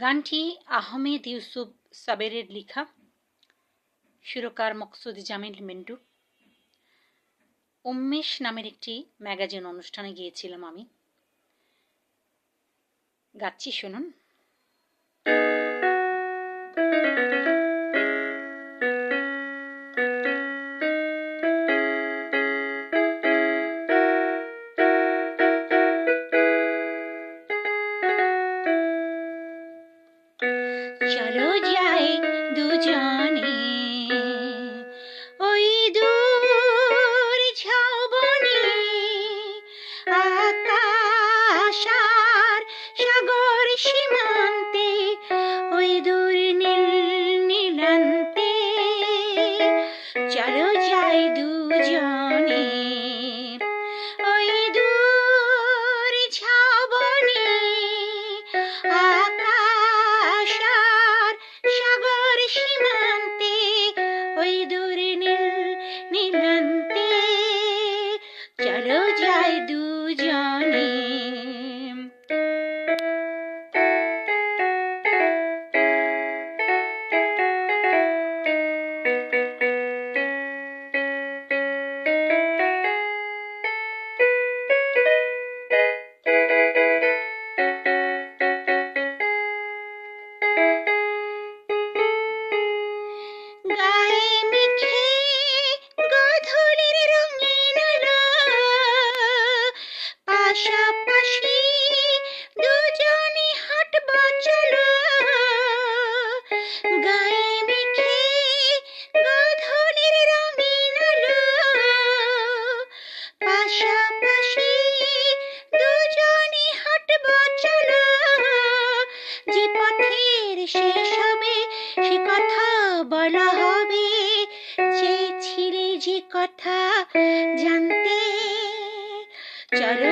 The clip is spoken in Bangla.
গানটি আহমেদ ইউসুফ সাবেরের লেখা, সুরকার মকসুদ জামিল মিন্টু। উন্মেষ নামের একটি ম্যাগাজিন অনুষ্ঠানে গিয়েছিলাম আমি। গাচ্ছি, শুনুন। চলো যাই দুজনে ওই দূর ঝাউবনে, আকাশ আর সাগর সীমান্তে, ওই দূর নীল নীলান্তে। চলো যাই দুজনে ওই দূর ঝাউবনে, আকাশ আর সাগর সীমান্তে, ওই দূর নীল নীলান্তে। চলো যাই দুজনে। গায়ে মেখে গোধূলির রঙিন আলো, পাশাপাশি দুজনে হাঁটব চলো। গায়ে মেখে গোধূলির রঙিন আলো, পাশাপাশি দুজনে হাঁটব চলো। যে পথের শেষ হবে সে কথা বলা হবে, চেয়েছিলে যে কথা জানতে। চলো